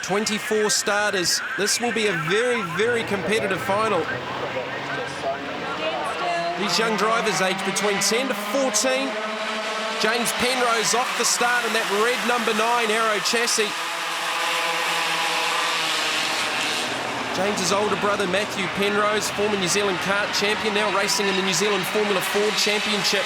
24 starters. This will be a very, very competitive final. These young drivers aged between 10 to 14. James Penrose off the start in that red number 9 Arrow chassis. James's older brother Matthew Penrose, former New Zealand kart champion, now racing in the New Zealand Formula Ford Championship.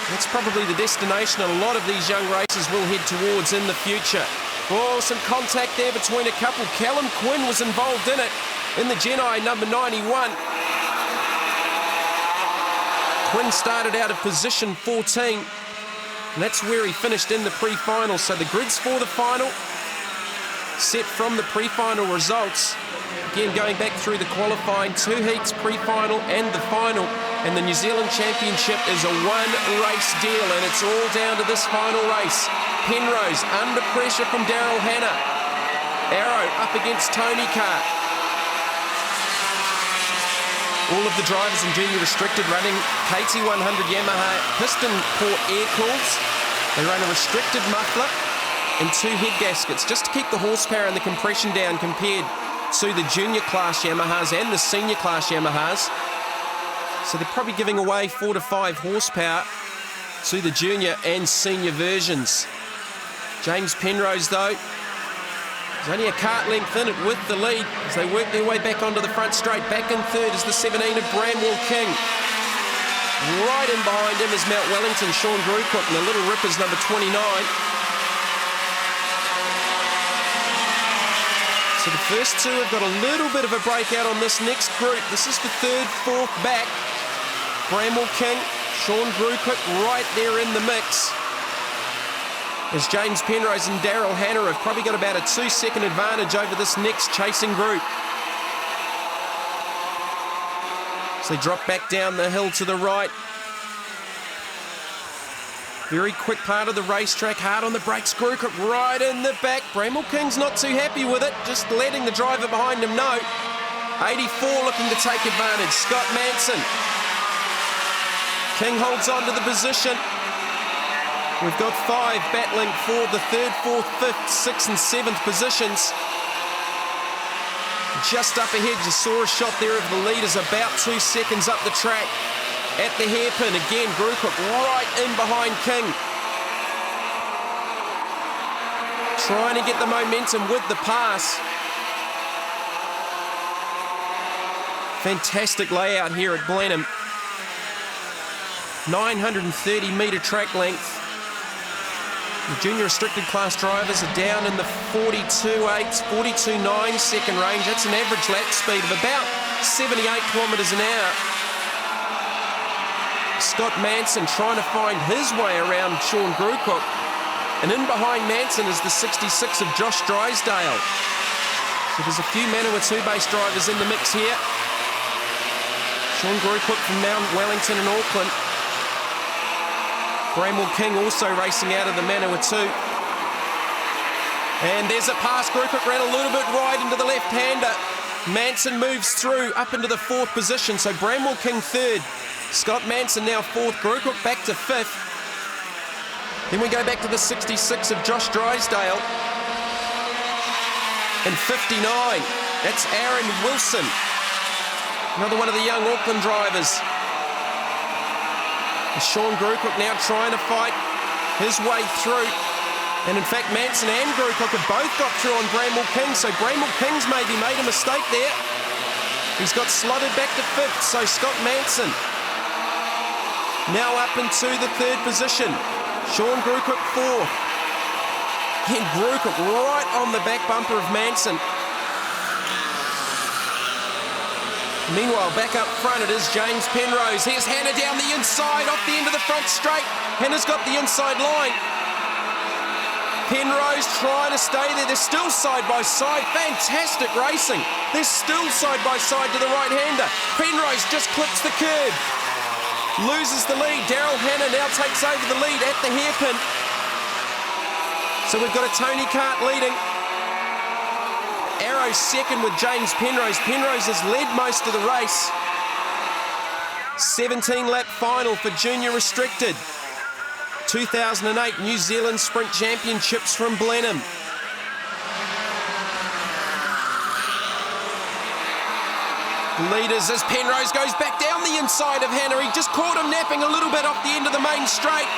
That's probably the destination a lot of these young racers will head towards in the future. Oh, some contact there between a couple. Callum Quinn was involved in it in the Genii number 91. Quinn started out of position 14, and that's where he finished in the pre-final. So the grids for the final, set from the pre-final results. Again, going back through the qualifying, 2 heats, pre-final and the final. And the New Zealand Championship is a one-race deal, and it's all down to this final race. Penrose under pressure from Daryl Hannah. Arrow up against Tony Kart. All of the drivers in junior restricted running KT 100 Yamaha piston port air cools. They run a restricted muffler and 2 head gaskets just to keep the horsepower and the compression down compared to the junior class Yamahas and the senior class Yamahas. So they're probably giving away 4 to 5 horsepower to the junior and senior versions. James Penrose, though, is only a kart length in it with the lead as they work their way back onto the front straight. Back in third is the 17 of Bramwell King. Right in behind him is Mount Wellington, Sean Grewcock, and the Little Rippers, number 29. So the first two have got a little bit of a breakout on this next group. This is the third, fourth back. Bramwell King, Sean Grewcock right there in the mix. As James Penrose and Daryl Hannah have probably got about a 2-second advantage over this next chasing group. So they drop back down the hill to the right. Very quick part of the racetrack, hard on the brakes. Grewcock right in the back. Bramwell King's not too happy with it, just letting the driver behind him know. 84 looking to take advantage. Scott Manson. King holds on to the position. We've got 5 battling for the 3rd, 4th, 5th, 6th and 7th positions. Just up ahead, you saw a shot there of the leaders about 2 seconds up the track. At the hairpin, again, Grewcock right in behind King. Trying to get the momentum with the pass. Fantastic layout here at Blenheim. 930 metre track length. The junior restricted class drivers are down in the 42.8, 42.9 second range. That's an average lap speed of about 78 kilometres an hour. Scott Manson trying to find his way around Sean Grewcock. And in behind Manson is the 66 of Josh Drysdale. So there's a few Manawatu based drivers in the mix here. Sean Grewcock from Mount Wellington and Auckland. Bramwell King also racing out of the Manawatu. And there's a pass. Grewcock ran a little bit wide into the left-hander. Manson moves through up into the 4th position. So Bramwell King 3rd. Scott Manson now 4th. Grewcock back to 5th. Then we go back to the 66 of Josh Drysdale. And 59. That's Aaron Wilson. Another one of the young Auckland drivers. Sean Grewcock now trying to fight his way through. And in fact, Manson and Grewcock have both got through on Bramwell King, so Bramwell King's maybe made a mistake there. He's got slotted back to 5th, so Scott Manson now up into the 3rd position. Sean Grewcock 4th. Again, Grewcock right on the back bumper of Manson. Meanwhile, back up front, it is James Penrose. Here's Hannah down the inside, off the end of the front straight. Hannah's got the inside line. Penrose trying to stay there. They're still side by side. Fantastic racing. They're still side by side to the right-hander. Penrose just clips the curb. Loses the lead. Daryl Hannah now takes over the lead at the hairpin. So we've got a Tony Kart leading. Arrow second with James Penrose. Penrose has led most of the race. 17-lap final for junior restricted. 2008 New Zealand Sprint Championships from Blenheim. Leaders as Penrose goes back down the inside of Hannah. He just caught him napping a little bit off the end of the main straight.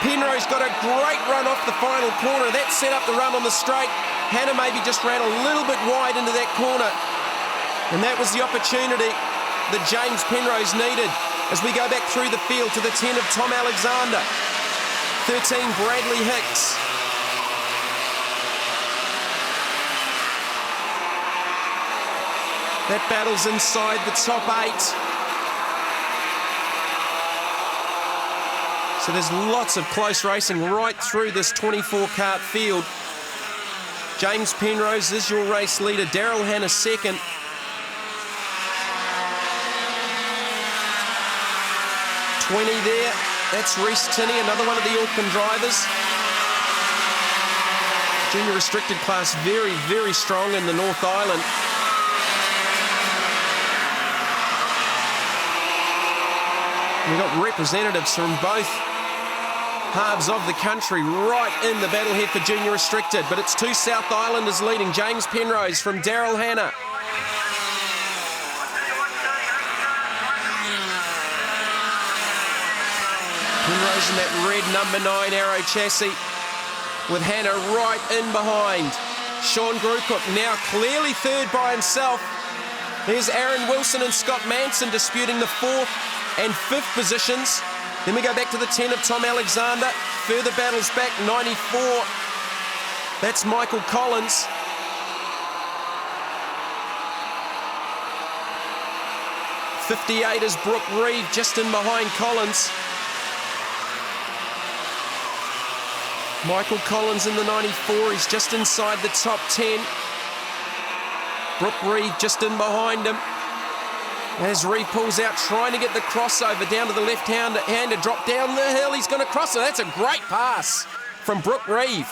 Penrose got a great run off the final corner. That set up the run on the straight. Hannah maybe just ran a little bit wide into that corner. And that was the opportunity that James Penrose needed as we go back through the field to the 10 of Tom Alexander. 13, Bradley Hicks. That battle's inside the top 8. So there's lots of close racing right through this 24-cart field. James Penrose is your race leader. Daryl Hannah second. There, that's Reece Tinney, another one of the Auckland drivers. Junior restricted class, very, very strong in the North Island. We've got representatives from both halves of the country right in the battle here for junior restricted, but it's two South Islanders leading. James Penrose from Daryl Hannah. Penrose in that red number 9 Arrow chassis with Hannah right in behind. Sean Grewcook now clearly third by himself. There's Aaron Wilson and Scott Manson disputing the 4th and 5th positions. Then we go back to the 10 of Tom Alexander. Further battles back, 94. That's Michael Collins. .58 is Brooke Reeve just in behind Collins. Michael Collins in the 94, he's just inside the top 10. Brooke Reeve just in behind him. As Reeve pulls out, trying to get the crossover down to the left-hander, drop down the hill, he's going to cross it. That's a great pass from Brooke Reeve.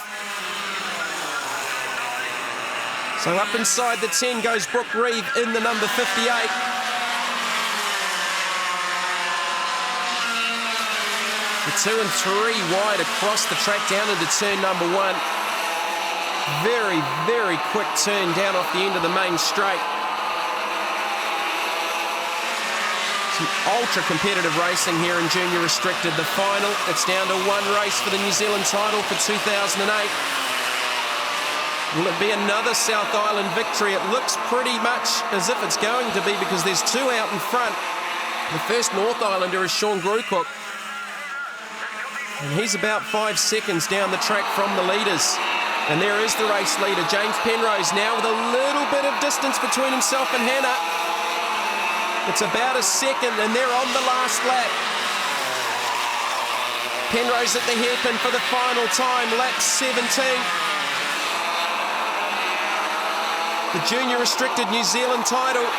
So up inside the 10 goes Brooke Reeve in the number 58. The 2 and 3 wide across the track down into turn number 1. Very, very quick turn down off the end of the main straight. Some ultra-competitive racing here in junior restricted. The final, it's down to one race for the New Zealand title for 2008. Will it be another South Island victory? It looks pretty much as if it's going to be because there's two out in front. The first North Islander is Sean Grewcook. And he's about 5 seconds down the track from the leaders. And there is the race leader, James Penrose, now with a little bit of distance between himself and Hannah. It's about a second, and they're on the last lap. Penrose at the hairpin for the final time, lap 17. The junior restricted New Zealand title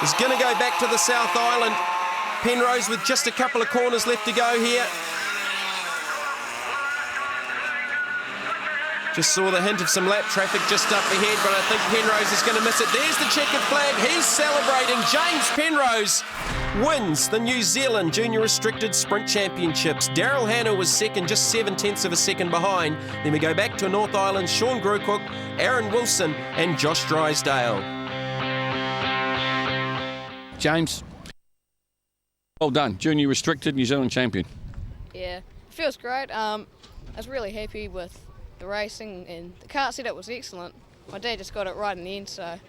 is going to go back to the South Island. Penrose with just a couple of corners left to go here. Just saw the hint of some lap traffic just up ahead, but I think Penrose is going to miss it. There's the checkered flag. He's celebrating. James Penrose wins the New Zealand Junior Restricted Sprint Championships. Daryl Hannah was second, just 0.7 of a second behind. Then we go back to North Island, Sean Grewcook, Aaron Wilson and Josh Drysdale. James, well done. Junior Restricted New Zealand champion. Yeah, it feels great. I was really happy with the racing, and the kart setup was excellent. My dad just got it right in the end, so